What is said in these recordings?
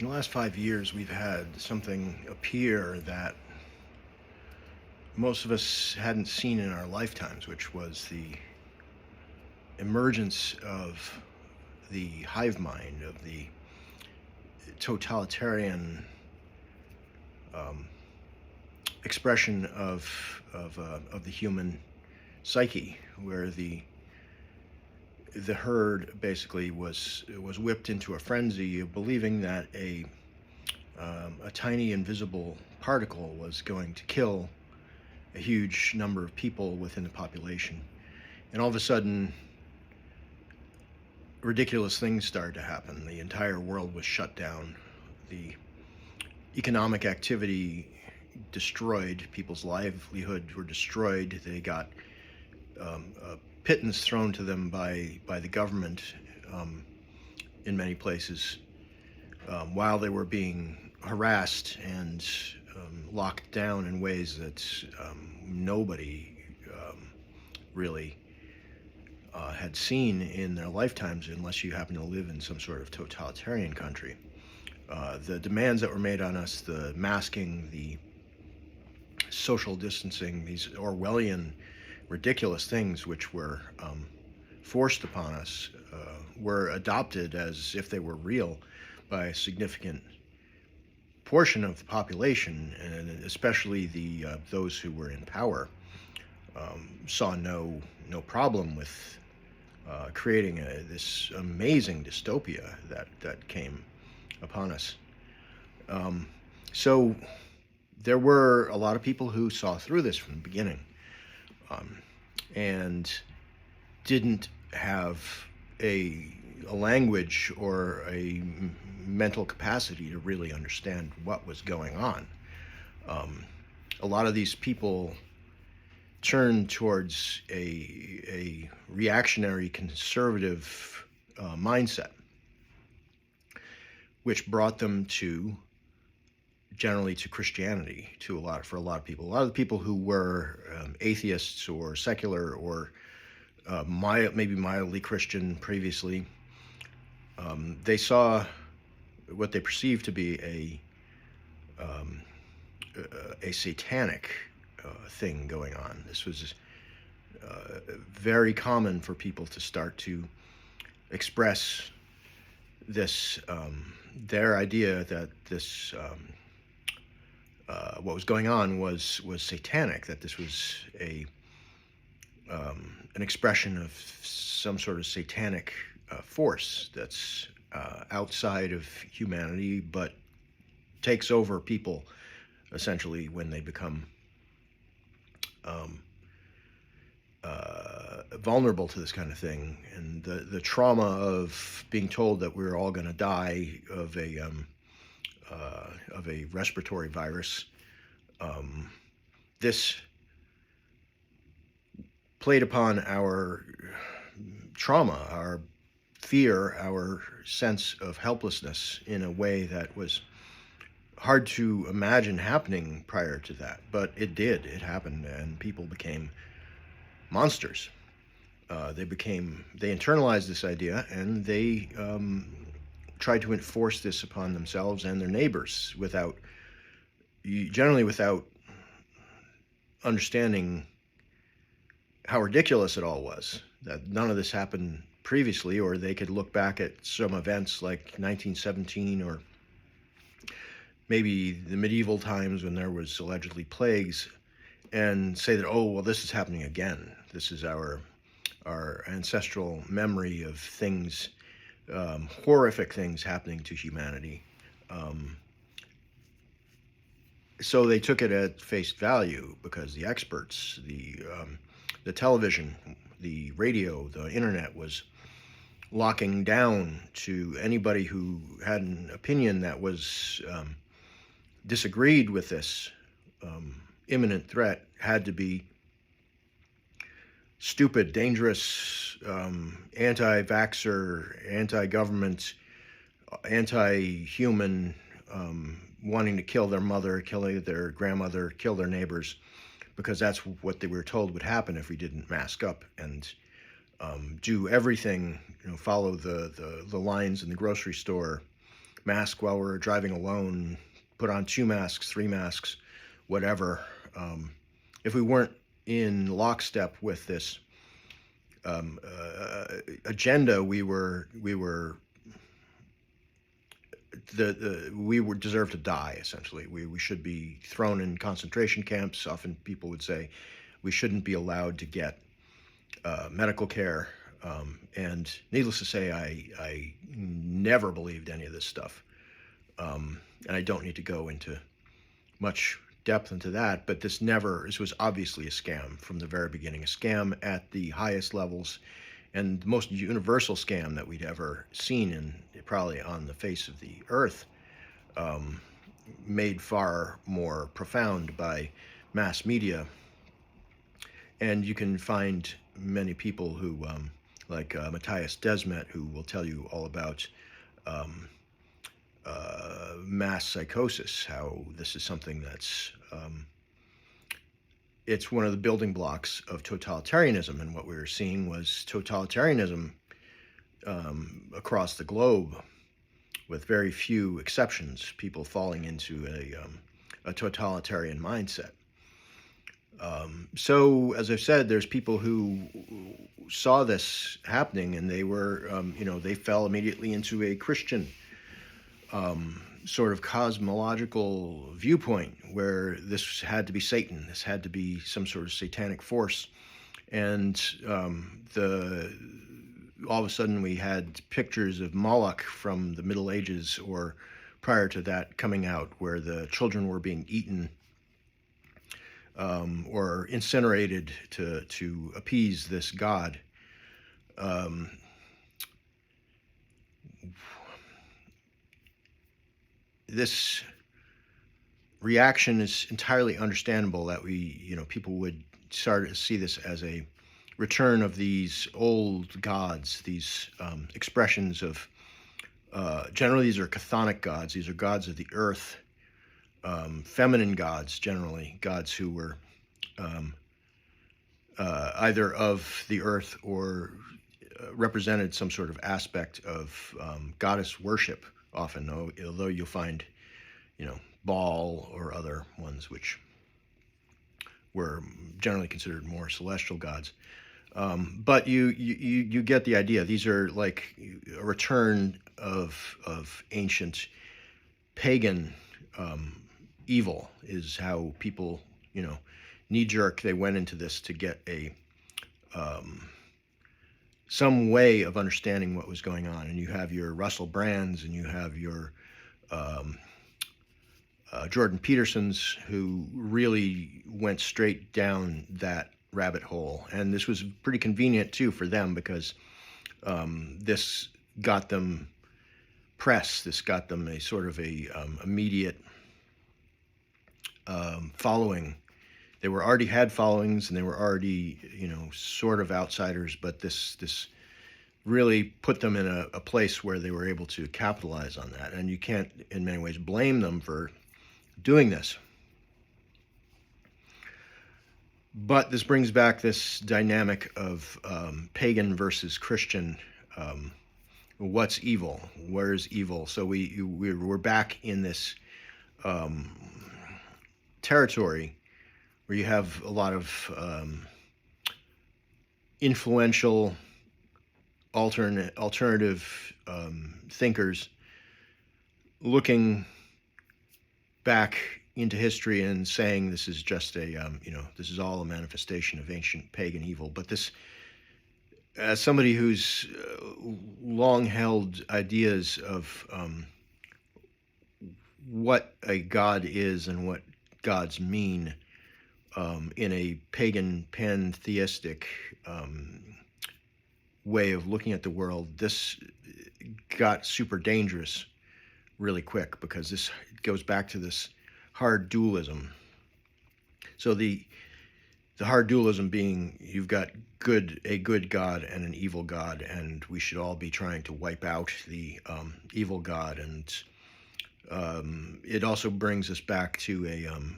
In the last 5 years, we've had something appear that most of us hadn't seen in our lifetimes, which was the emergence of the hive mind, of the totalitarian um, expression of the human psyche, where the herd basically was whipped into a frenzy of believing that a tiny invisible particle was going to kill a huge number of people within the population. And all of a sudden, ridiculous things started to happen. The entire world was shut down. The economic activity destroyed. People's livelihoods were destroyed. They got a pittance thrown to them by the government in many places while they were being harassed and locked down in ways that nobody really had seen in their lifetimes, unless you happen to live in some sort of totalitarian country. The demands that were made on us, the masking, the social distancing, these Orwellian ridiculous things which were forced upon us, were adopted as if they were real by a significant portion of the population, and especially those who were in power. Saw no problem with creating this amazing dystopia that came upon us. So there were a lot of people who saw through this from the beginning, and didn't have a language or a mental capacity to really understand what was going on. A lot of these people turned towards a reactionary conservative mindset, which brought them generally to Christianity, for a lot of people. A lot of the people who were atheists or secular or maybe mildly Christian previously, they saw what they perceived to be a satanic thing going on. This was very common for people to start to express this, their idea that this, what was going on was satanic, that this was an expression of some sort of satanic force that's outside of humanity, but takes over people essentially when they become vulnerable to this kind of thing. And the trauma of being told that we're all going to die of a respiratory virus, this played upon our trauma, our fear, our sense of helplessness in a way that was hard to imagine happening prior to that. But it did. It happened, and people became monsters. They internalized this idea, and they tried to enforce this upon themselves and their neighbors generally without understanding how ridiculous it all was, that none of this happened previously, or they could look back at some events like 1917 or maybe the medieval times when there was allegedly plagues, and say that, oh, well, this is happening again. This is our ancestral memory of things, horrific things happening to humanity. So they took it at face value because the experts, the television, the radio, the internet was locking down to anybody who had an opinion that was disagreed with this imminent threat, had to be stupid, dangerous, anti-vaxxer, anti-government, anti-human, wanting to kill their mother, kill their grandmother, kill their neighbors, because that's what they were told would happen if we didn't mask up and do everything, follow the lines in the grocery store, mask while we're driving alone, put on 2 masks, 3 masks, whatever. If we weren't in lockstep with this agenda, we were deserved to die. Essentially, we should be thrown in concentration camps. Often people would say we shouldn't be allowed to get medical care. And needless to say, I never believed any of this stuff. And I don't need to go into much depth into that, but this was obviously a scam from the very beginning, a scam at the highest levels, and the most universal scam that we'd ever seen in probably on the face of the earth, made far more profound by mass media. And you can find many people who, like Matthias Desmet, who will tell you all about mass psychosis, how this is something that's, it's one of the building blocks of totalitarianism. And what we were seeing was totalitarianism across the globe, with very few exceptions, people falling into a totalitarian mindset. So, as I've said, there's people who saw this happening, and they were, they fell immediately into a Christian sort of cosmological viewpoint, where this had to be Satan, this had to be some sort of satanic force. And all of a sudden we had pictures of Moloch from the Middle Ages or prior to that coming out, where the children were being eaten or incinerated to appease this god. This reaction is entirely understandable, that people would start to see this as a return of these old gods, these expressions of, generally these are chthonic gods, these are gods of the earth, feminine gods, generally gods who were either of the earth or represented some sort of aspect of goddess worship, often, although you'll find, Baal or other ones which were generally considered more celestial gods. But you get the idea. These are like a return of ancient pagan evil, is how people, knee-jerk, they went into this to get a some way of understanding what was going on. And you have your Russell Brands, and you have your Jordan Petersons, who really went straight down that rabbit hole. And this was pretty convenient too for them, because this got them press, this got them a sort of a immediate following. They were already had followings, and they were already, sort of outsiders, but this really put them in a place where they were able to capitalize on that. And you can't, in many ways, blame them for doing this. But this brings back this dynamic of pagan versus Christian. What's evil? Where's evil? So we're back in this territory where you have a lot of influential alternative thinkers looking back into history and saying this is just this is all a manifestation of ancient pagan evil. But this, as somebody who's long held ideas of what a god is and what gods mean in a pagan pantheistic way of looking at the world, this got super dangerous really quick, because this goes back to this hard dualism. So the hard dualism being, you've got a good god and an evil god, and we should all be trying to wipe out the evil god. And it also brings us back to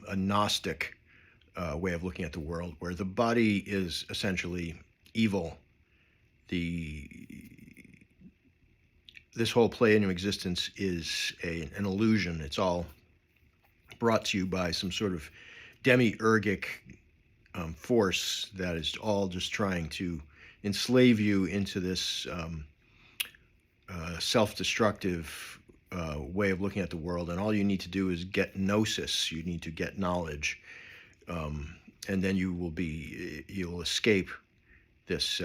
a Gnostic way of looking at the world, where the body is essentially evil. The this whole play into existence is an illusion. It's all brought to you by some sort of demiurgic force that is all just trying to enslave you into this self-destructive way of looking at the world. And all you need to do is get gnosis. You need to get knowledge, and then you'll escape this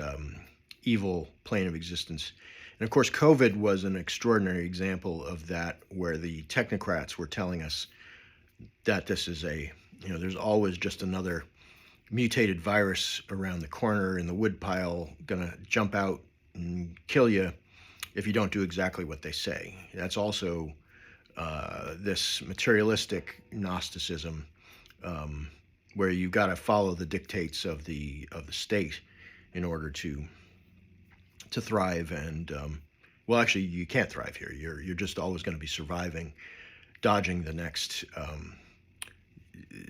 evil plane of existence. And of course, COVID was an extraordinary example of that, where the technocrats were telling us that this is there's always just another mutated virus around the corner in the woodpile gonna jump out and kill you if you don't do exactly what they say. That's also this materialistic Gnosticism, where you've got to follow the dictates of the state in order to thrive. And well, actually, you can't thrive here. You're just always going to be surviving, dodging the next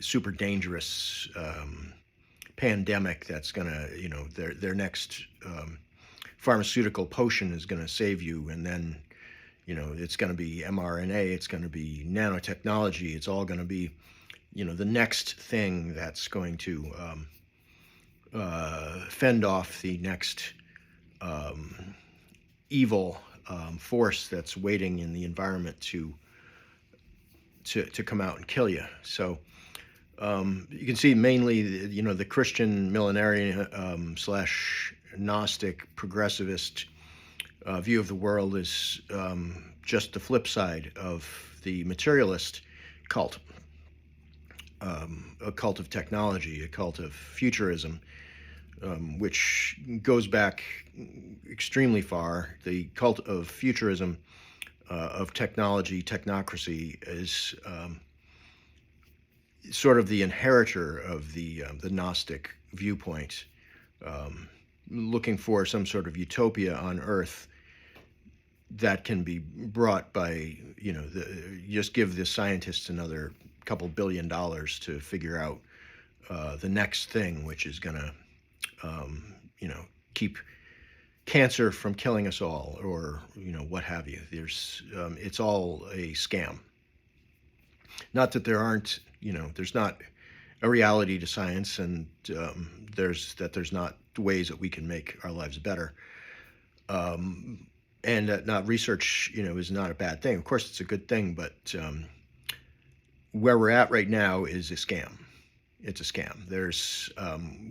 super dangerous pandemic that's going to, their next pharmaceutical potion is going to save you, and then it's going to be mRNA, it's going to be nanotechnology, it's all going to be the next thing that's going to fend off the next evil force that's waiting in the environment to come out and kill you. So you can see mainly the Christian millenarian slash Gnostic progressivist view of the world is just the flip side of the materialist cult, a cult of technology, a cult of futurism, which goes back extremely far. The cult of futurism, of technology, technocracy, is sort of the inheritor of the Gnostic viewpoint, looking for some sort of utopia on Earth that can be brought by, just give the scientists another couple $1 billion to figure out the next thing, which is going to, keep cancer from killing us all, or, what have you. It's all a scam. Not that there aren't, there's not a reality to science, and there's not ways that we can make our lives better. And that not research, is not a bad thing. Of course, it's a good thing, but where we're at right now is a scam. It's a scam.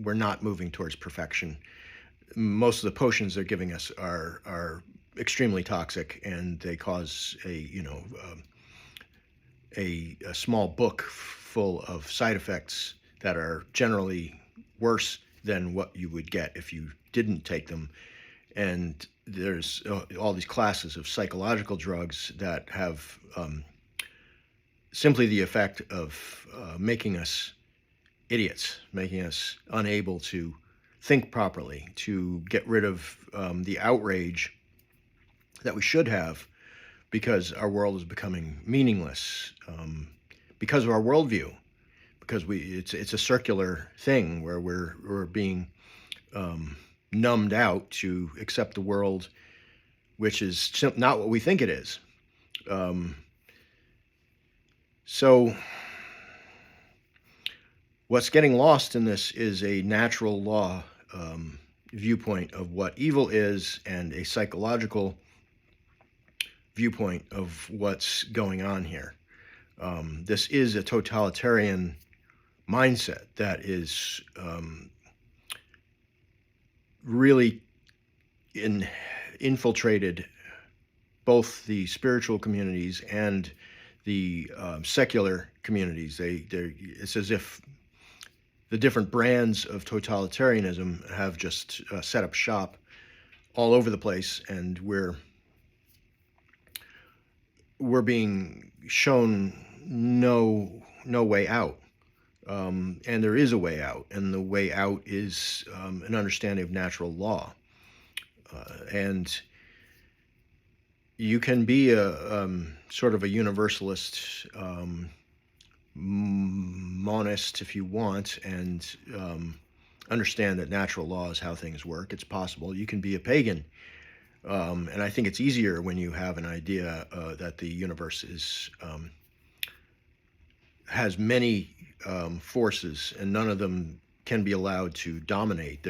We're not moving towards perfection. Most of the potions they're giving us are extremely toxic, and they cause a small book full of side effects that are generally worse than what you would get if you didn't take them. And there's all these classes of psychological drugs that have simply the effect of making us idiots, making us unable to think properly, to get rid of the outrage that we should have, because our world is becoming meaningless, because of our worldview, because it's a circular thing where we're being numbed out to accept the world, which is not what we think it is. So what's getting lost in this is a natural law viewpoint of what evil is, and a psychological viewpoint of what's going on here. This is a totalitarian mindset that is really infiltrated both the spiritual communities and the secular communities. It's as if the different brands of totalitarianism have just set up shop all over the place, and we're being shown no way out. And there is a way out, and the way out is an understanding of natural law. And you can be a sort of a universalist monist if you want, and understand that natural law is how things work. It's possible. You can be a pagan And I think it's easier when you have an idea that the universe has many forces, and none of them can be allowed to dominate.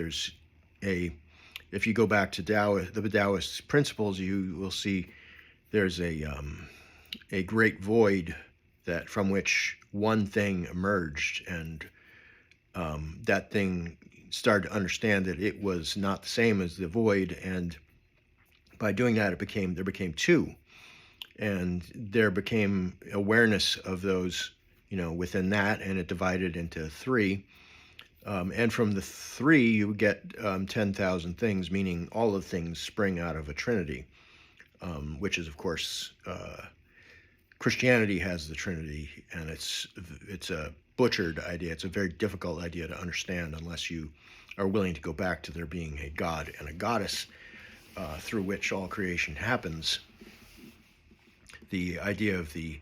If you go back to the Taoist principles, you will see there's a great void from which one thing emerged, and that thing started to understand that it was not the same as the void, and by doing that, there became two, and there became awareness of those, within that, and it divided into three. And from the three, you get 10,000 things, meaning all of things spring out of a trinity, which is, of course, Christianity has the Trinity, and it's a butchered idea. It's a very difficult idea to understand unless you are willing to go back to there being a god and a goddess through which all creation happens. The idea of the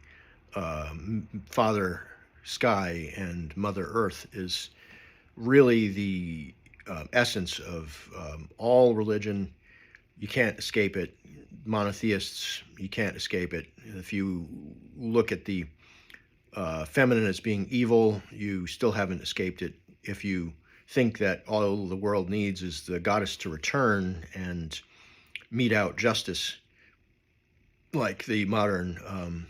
Father Sky and Mother Earth is really the essence of all religion. You can't escape it. Monotheists, you can't escape it. If you look at the feminine as being evil, you still haven't escaped it. If you think that all the world needs is the goddess to return and mete out justice, like the modern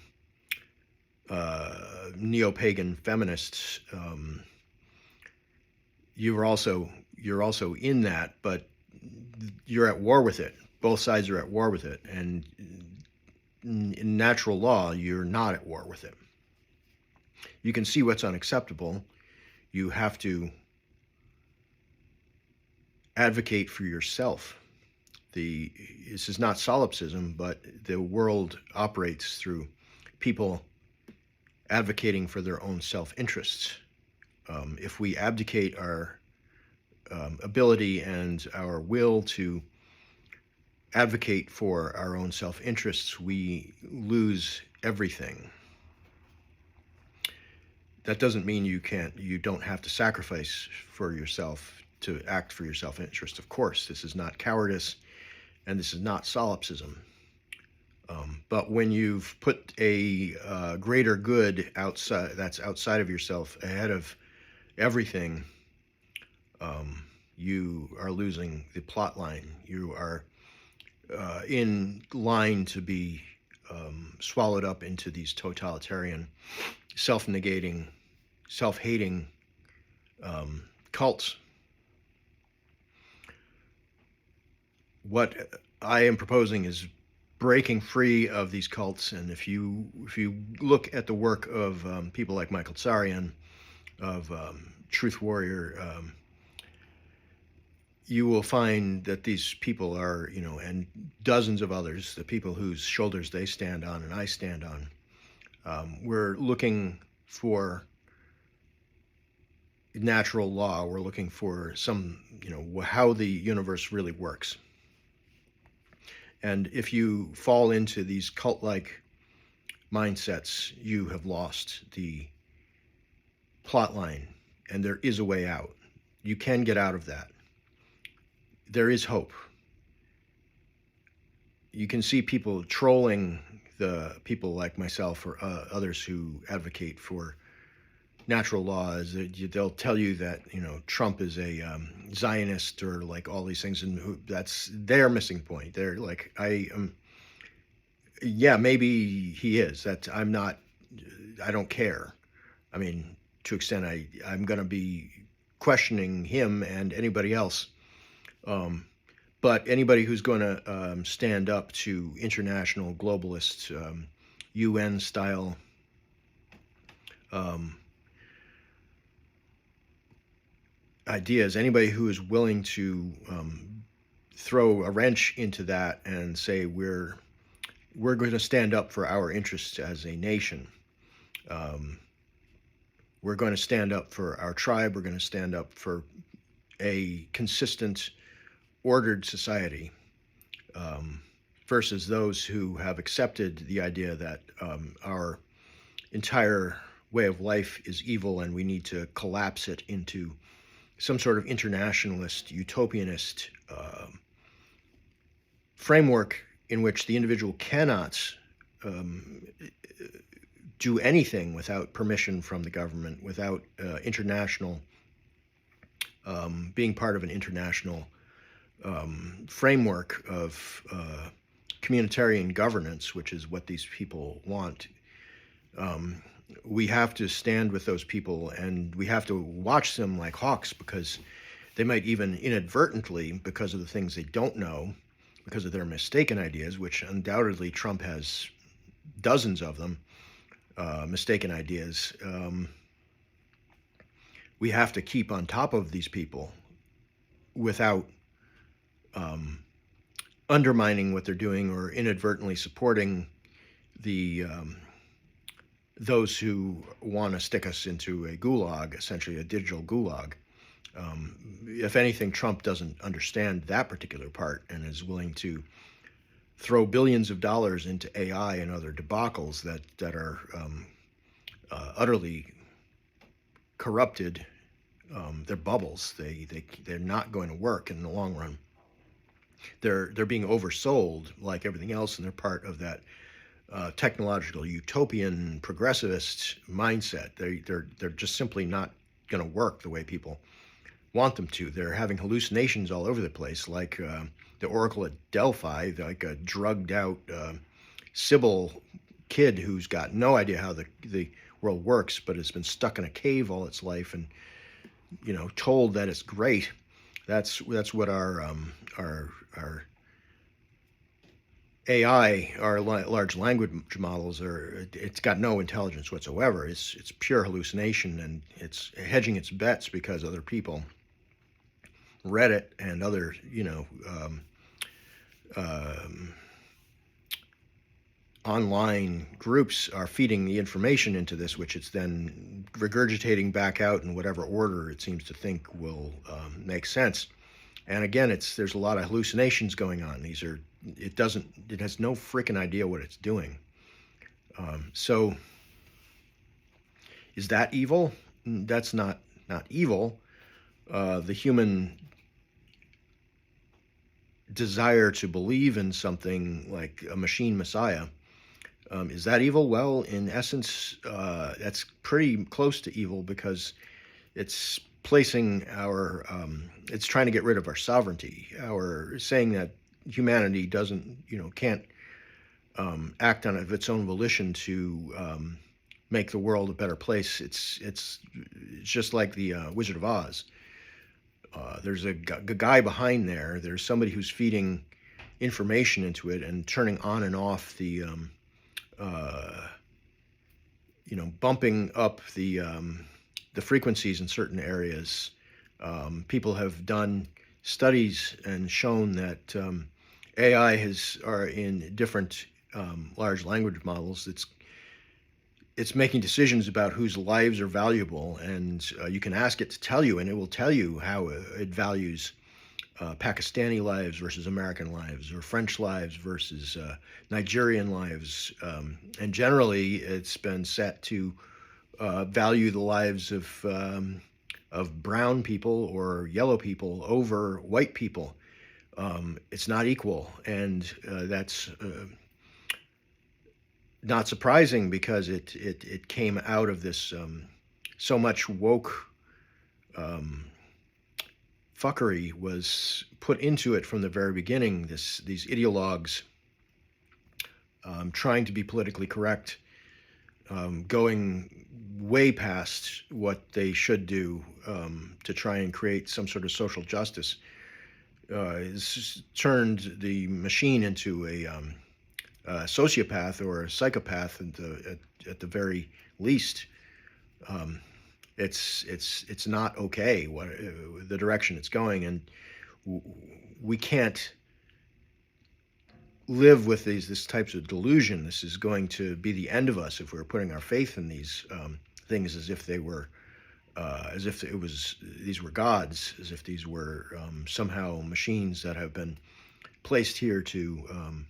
neo-pagan feminists, you're also in that, but you're at war with it. Both sides are at war with it, and in natural law, you're not at war with it. You can see what's unacceptable. You have to advocate for yourself. This is not solipsism, but the world operates through people advocating for their own self-interests. If we abdicate our ability and our will to advocate for our own self-interests, we lose everything. That doesn't mean you don't have to sacrifice for yourself to act for your self-interest. Of course, this is not cowardice, and this is not solipsism. But when you've put a greater good that's outside of yourself ahead of everything, you are losing the plot line. You are in line to be swallowed up into these totalitarian, self-negating, self-hating cults. What I am proposing is breaking free of these cults, and if you look at the work of people like Michael Tsarian, of Truth Warrior, you will find that these people are, and dozens of others, the people whose shoulders they stand on and I stand on, we're looking for natural law. We're looking for some, how the universe really works. And if you fall into these cult-like mindsets, you have lost the plot line, and there is a way out. You can get out of that. There is hope. You can see people trolling the people like myself or others who advocate for natural laws. They'll tell you that Trump is a Zionist or like all these things, and that's their missing point. They're like, yeah, maybe he is. That I'm not. I don't care. I mean, to an extent, I'm going to be questioning him and anybody else. But anybody who's going to stand up to international globalist UN style ideas, anybody who is willing to throw a wrench into that and say we're going to stand up for our interests as a nation. We're going to stand up for our tribe. We're going to stand up for a consistent, ordered society, versus those who have accepted the idea that our entire way of life is evil and we need to collapse it into some sort of internationalist, utopianist framework in which the individual cannot um, do anything without permission from the government, without international being part of an international framework of communitarian governance, which is what these people want. Um, we have to stand with those people, and we have to watch them like hawks, because they might even inadvertently, because of the things they don't know, because of their mistaken ideas, which undoubtedly Trump has dozens of them, mistaken ideas. We have to keep on top of these people without um, undermining what they're doing or inadvertently supporting the those who want to stick us into a gulag, essentially a digital gulag. If anything, Trump doesn't understand that particular part and is willing to throw billions of dollars into AI and other debacles that are utterly corrupted. They're bubbles. They're not going to work in the long run. They're being oversold like everything else, and they're part of that technological utopian progressivist mindset. They're just simply not going to work the way people want them to. They're having hallucinations all over the place, like the Oracle at Delphi, like a drugged out Sybil kid who's got no idea how the world works, but has been stuck in a cave all its life and told that it's great. That's what our AI, our large language models are. It's got no intelligence whatsoever. It's pure hallucination, and it's hedging its bets because other people, Reddit and other online groups are feeding the information into this, which it's then regurgitating back out in whatever order it seems to think will make sense. And again, there's a lot of hallucinations going on. It has no freaking idea what it's doing. So is that evil? That's not evil. The human desire to believe in something like a machine messiah, is that evil? Well, in essence, that's pretty close to evil, because it's placing it's trying to get rid of our sovereignty, saying that humanity can't act on its own volition to make the world a better place. It's just like the Wizard of Oz. There's a guy behind there. There's somebody who's feeding information into it and turning on and off the bumping up the frequencies in certain areas. People have done studies and shown that AI are in different large language models. It's making decisions about whose lives are valuable, and you can ask it to tell you, and it will tell you how it values Pakistani lives versus American lives, or French lives versus Nigerian lives. And generally, it's been set to value the lives of brown people or yellow people over white people. It's not equal, and that's not surprising, because it came out of this so much woke fuckery was put into it from the very beginning. These ideologues trying to be politically correct, going way past what they should do to try and create some sort of social justice, has turned the machine into a sociopath or a psychopath at the very least. It's not okay the direction it's going, and we can't live with these types of delusion. This is going to be the end of us if we're putting our faith in these things as if they were, these were gods, as if these were somehow machines that have been placed here to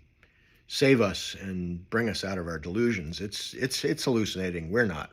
save us and bring us out of our delusions. It's hallucinating. We're not.